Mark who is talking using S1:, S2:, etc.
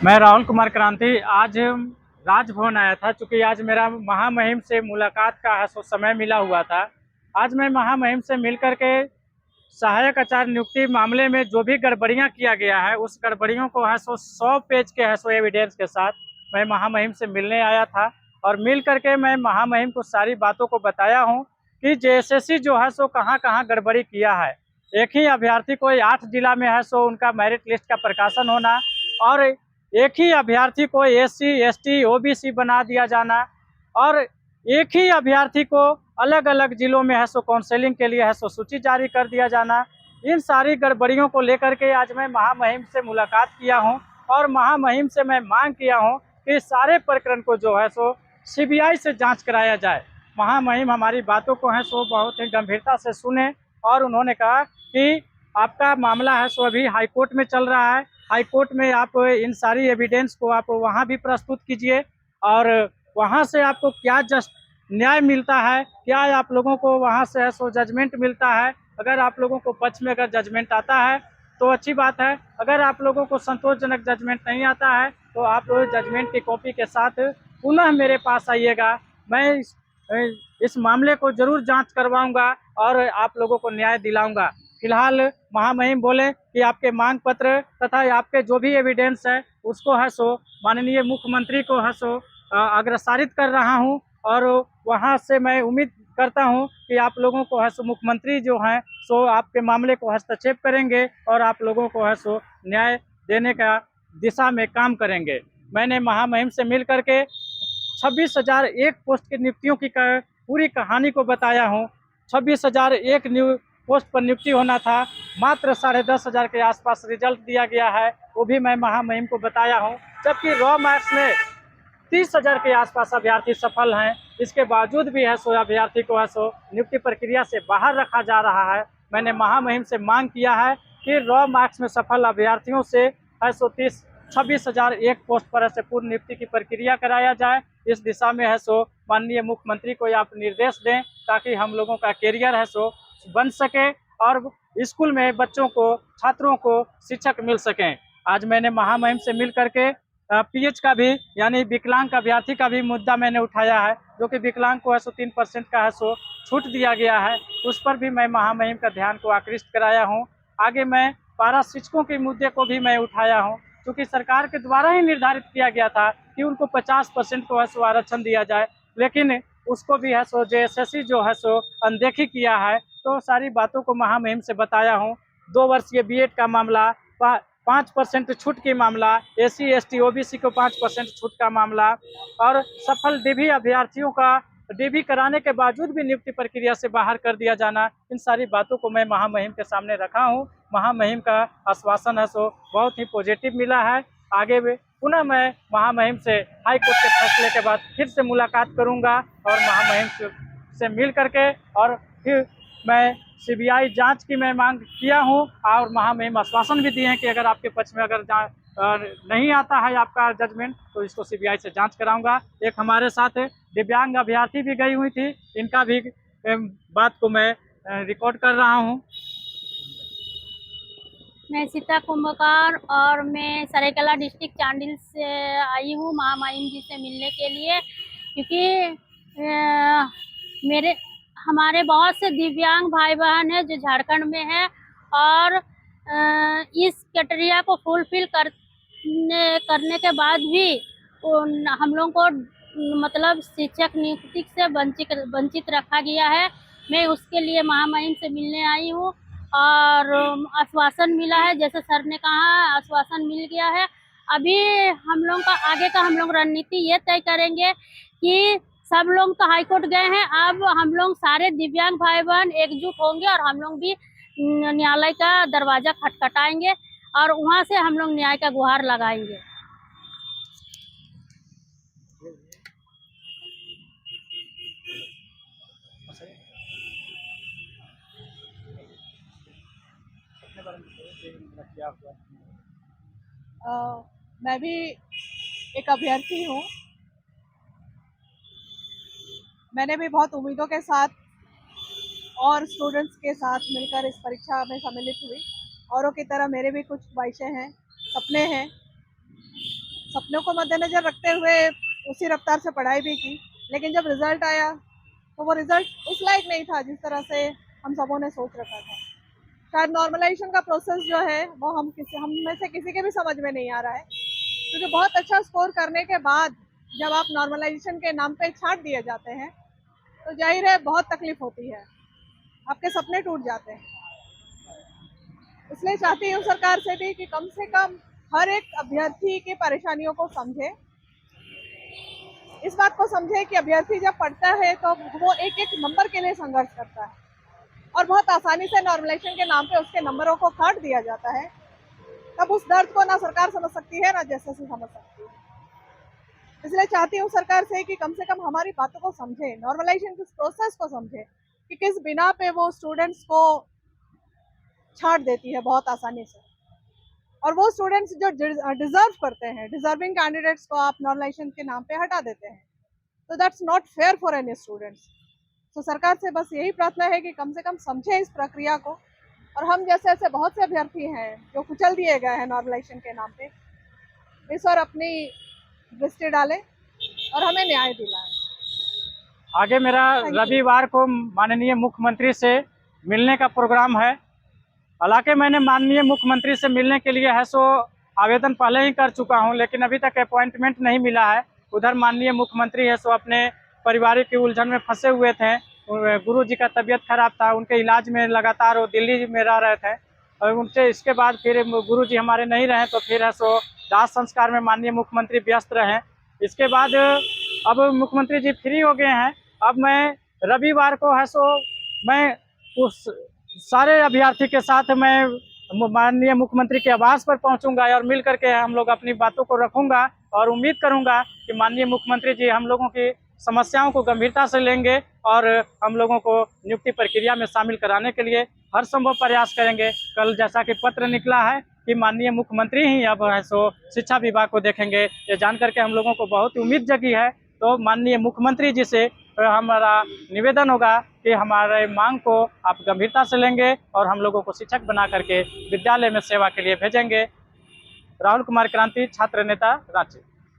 S1: मैं राहुल कुमार क्रांति आज राजभवन आया था। चूँकि आज मेरा महामहिम से मुलाकात का है सो समय मिला हुआ था। आज मैं महामहिम से मिल कर के सहायक आचार्य नियुक्ति मामले में जो भी गड़बड़ियां किया गया है, उस गड़बड़ियों को है सो 100 पेज के है सो एविडेंस के साथ मैं महामहिम से मिलने आया था। और मिल करके मैं महामहिम को सारी बातों को बताया हूं कि जेएसएससी जो है सो कहां कहां गड़बड़ी किया है। एक ही अभ्यर्थी को 8 जिला में है सो उनका मेरिट लिस्ट का प्रकाशन होना, और एक ही अभ्यर्थी को एससी, एसटी, ओबीसी बना दिया जाना, और एक ही अभ्यर्थी को अलग अलग जिलों में है सो काउंसलिंग के लिए है सो सूची जारी कर दिया जाना। इन सारी गड़बड़ियों को लेकर के आज मैं महामहिम से मुलाकात किया हूं, और महामहिम से मैं मांग किया हूं कि सारे प्रकरण को जो है सो सीबीआई से जांच कराया जाए। महामहिम हमारी बातों को है सो बहुत ही गंभीरता से सुने, और उन्होंने कहा कि आपका मामला है सो अभी हाईकोर्ट में चल रहा है। हाईकोर्ट में आप इन सारी एविडेंस को आप वहाँ भी प्रस्तुत कीजिए, और वहाँ से आपको क्या जस्ट न्याय मिलता है, क्या आप लोगों को वहाँ से है सो जजमेंट मिलता है। अगर आप लोगों को पक्ष में अगर जजमेंट आता है तो अच्छी बात है। अगर आप लोगों को संतोषजनक जजमेंट नहीं आता है तो आप जजमेंट की कॉपी के साथ पुनः मेरे पास आइएगा। मैं इस मामले को जरूर जांच करवाऊंगा और आप लोगों को न्याय दिलाऊंगा। फिलहाल महामहिम बोले कि आपके मांग पत्र तथा आपके जो भी एविडेंस है उसको है सो माननीय मुख्यमंत्री को है सो अग्रसारित कर रहा हूं, और वहां से मैं उम्मीद करता हूं कि आप लोगों को है सो मुख्यमंत्री जो हैं सो आपके मामले को हस्तक्षेप करेंगे और आप लोगों को है सो न्याय देने का दिशा में काम करेंगे। मैंने महामहिम से मिल करके 26,001 पोस्ट की नियुक्तियों की पूरी कहानी को बताया हूँ। 26,001 पोस्ट पर नियुक्ति होना था, मात्र 10,500 के आसपास रिजल्ट दिया गया है, वो भी मैं महामहिम को बताया हूँ। जबकि रॉ मार्क्स में 30,000 के आसपास अभ्यर्थी सफल हैं, इसके बावजूद भी है सो अभ्यर्थी को है सो नियुक्ति प्रक्रिया से बाहर रखा जा रहा है। मैंने महामहिम से मांग किया है कि रॉ मार्क्स में सफल अभ्यर्थियों से है सो 26,001 पोस्ट पर ऐसे पूर्ण नियुक्ति की प्रक्रिया कराया जाए। इस दिशा में है सो माननीय मुख्यमंत्री को आप निर्देश दें ताकि हम लोगों का कैरियर है सो बन सके और स्कूल में बच्चों को, छात्रों को शिक्षक मिल सकें। आज मैंने महामहिम से मिल करके पीएच का भी यानी विकलांग अभ्यर्थी का भी मुद्दा मैंने उठाया है, जो कि विकलांग को है सो 3% का है सो छूट दिया गया है, उस पर भी मैं महामहिम का ध्यान को आकृष्ट कराया हूँ। आगे मैं पारा शिक्षकों के मुद्दे को भी मैं उठाया हूँ, क्योंकि सरकार के द्वारा ही निर्धारित किया गया था कि उनको 50% को है सो आरक्षण दिया जाए, लेकिन उसको भी है सो जेएसएससी जो है सो अनदेखी किया है। तो सारी बातों को महामहिम से बताया हूँ। 2 वर्षीय बीएड का मामला, 5% छूट की मामला, एससी, एसटी, ओबीसी को 5% छूट का मामला, और सफल डीबी अभ्यर्थियों का डीबी कराने के बावजूद भी नियुक्ति प्रक्रिया से बाहर कर दिया जाना, इन सारी बातों को मैं महामहिम के सामने रखा हूं। महामहिम का आश्वासन है सो बहुत ही पॉजिटिव मिला है। आगे भी पुनः मैं महामहिम से हाई कोर्ट के फैसले के बाद फिर से मुलाकात करूंगा, और महामहिम से मिल करके और फिर मैं सीबीआई जांच की मैं मांग किया हूं, और महामहिम आश्वासन भी दिए हैं कि अगर आपके पक्ष में अगर नहीं आता है आपका जजमेंट तो इसको सीबीआई से जांच कराऊंगा। एक हमारे साथ दिव्यांग अभ्यर्थी भी गई हुई थी, इनका भी बात को मैं रिकॉर्ड कर रहा हूं।
S2: मैं सीता कुंभकार और मैं सरायकला डिस्ट्रिक्ट चांडिल से आई हूँ महामहिम जी से मिलने के लिए, क्योंकि हमारे बहुत से दिव्यांग भाई बहन हैं जो झारखंड में हैं, और इस क्राइटेरिया को फुलफिल करने के बाद भी हम लोग को मतलब शिक्षक नियुक्ति से वंचित रखा गया है। मैं उसके लिए महामहिम से मिलने आई हूँ, और आश्वासन मिला है, जैसे सर ने कहा आश्वासन मिल गया है। अभी हम लोग का आगे का हम लोग रणनीति ये तय करेंगे कि सब लोग तो हाईकोर्ट गए हैं, अब हम लोग सारे दिव्यांग भाई बहन एकजुट होंगे और हम लोग भी न्यायालय का दरवाजा खटखटाएंगे और वहां से हम लोग न्याय का गुहार लगाएंगे।
S3: मैं भी एक अभ्यर्थी हूँ। मैंने भी बहुत उम्मीदों के साथ और स्टूडेंट्स के साथ मिलकर इस परीक्षा में सम्मिलित हुई। औरों की तरह मेरे भी कुछ ख्वाहिशें हैं, सपने हैं। सपनों को मद्देनजर रखते हुए उसी रफ्तार से पढ़ाई भी की, लेकिन जब रिजल्ट आया तो वो रिजल्ट उस लायक नहीं था जिस तरह से हम सबों ने सोच रखा था। शायद नॉर्मलाइजेशन का प्रोसेस जो है वो हम में से किसी के भी समझ में नहीं आ रहा है, क्योंकि बहुत अच्छा स्कोर करने के बाद जब आप नॉर्मलाइजेशन के नाम पे छांट दिए जाते हैं तो जाहिर है बहुत तकलीफ होती है, आपके सपने टूट जाते हैं। इसलिए चाहती हूँ सरकार से भी कि कम से कम हर एक अभ्यर्थी की परेशानियों को समझे, इस बात को समझे कि अभ्यर्थी जब पढ़ता है तो वो एक एक नंबर के लिए संघर्ष करता है और बहुत आसानी से नॉर्मलाइजेशन के नाम पे उसके नंबरों को काट दिया जाता है। तब उस दर्द को ना सरकार समझ सकती है ना जैसे समझ सकती है। इसलिए चाहती हूँ सरकार से कि कम से कम हमारी बातों को समझे, नॉर्मलाइजेशन के प्रोसेस को समझे कि किस बिना पे वो स्टूडेंट्स को छाट देती है बहुत आसानी से, और वो स्टूडेंट्स जो डिजर्व करते हैं, डिजर्विंग कैंडिडेट्स को आप नॉर्मलाइजेशन के नाम पे हटा देते हैं, तो that's not fair for any students. तो सरकार से बस यही प्रार्थना है कि कम से कम समझे इस प्रक्रिया को, और हम जैसे ऐसे बहुत से अभ्यर्थी हैं जो कुचल दिए गए हैं नॉर्मलाइजेशन के नाम पे, इस और अपनी दृष्टि डालें और हमें न्याय दिलाएं।
S1: आगे मेरा रविवार को माननीय मुख्यमंत्री से मिलने का प्रोग्राम है। हालांकि मैंने माननीय मुख्यमंत्री से मिलने के लिए है सो आवेदन पहले ही कर चुका हूं, लेकिन अभी तक अपॉइंटमेंट नहीं मिला है। उधर माननीय मुख्यमंत्री है सो अपने पारिवारिक की उलझन में फंसे हुए थे। गुरुजी का तबीयत खराब था, उनके इलाज में लगातार वो दिल्ली में रह रहे थे, और उनसे इसके बाद फिर गुरुजी हमारे नहीं रहे तो फिर है सो दाह संस्कार में माननीय मुख्यमंत्री व्यस्त रहे। इसके बाद अब मुख्यमंत्री जी फ्री हो गए हैं। अब मैं रविवार को है सो मैं उस सारे अभ्यर्थी के साथ मैं माननीय मुख्यमंत्री के आवास पर पहुंचूंगा और मिल करके हम लोग अपनी बातों को रखूंगा, और उम्मीद करूंगा कि माननीय मुख्यमंत्री जी हम लोगों की समस्याओं को गंभीरता से लेंगे और हम लोगों को नियुक्ति प्रक्रिया में शामिल कराने के लिए हर संभव प्रयास करेंगे। कल जैसा कि पत्र निकला है कि माननीय मुख्यमंत्री ही अब है सो शिक्षा विभाग को देखेंगे, ये जान करके हम लोगों को बहुत उम्मीद जगी है। तो माननीय मुख्यमंत्री जी से हमारा निवेदन होगा कि हमारे मांग को आप गंभीरता से लेंगे और हम लोगों को शिक्षक बना करके विद्यालय में सेवा के लिए भेजेंगे। राहुल कुमार क्रांति, छात्र नेता, रांची।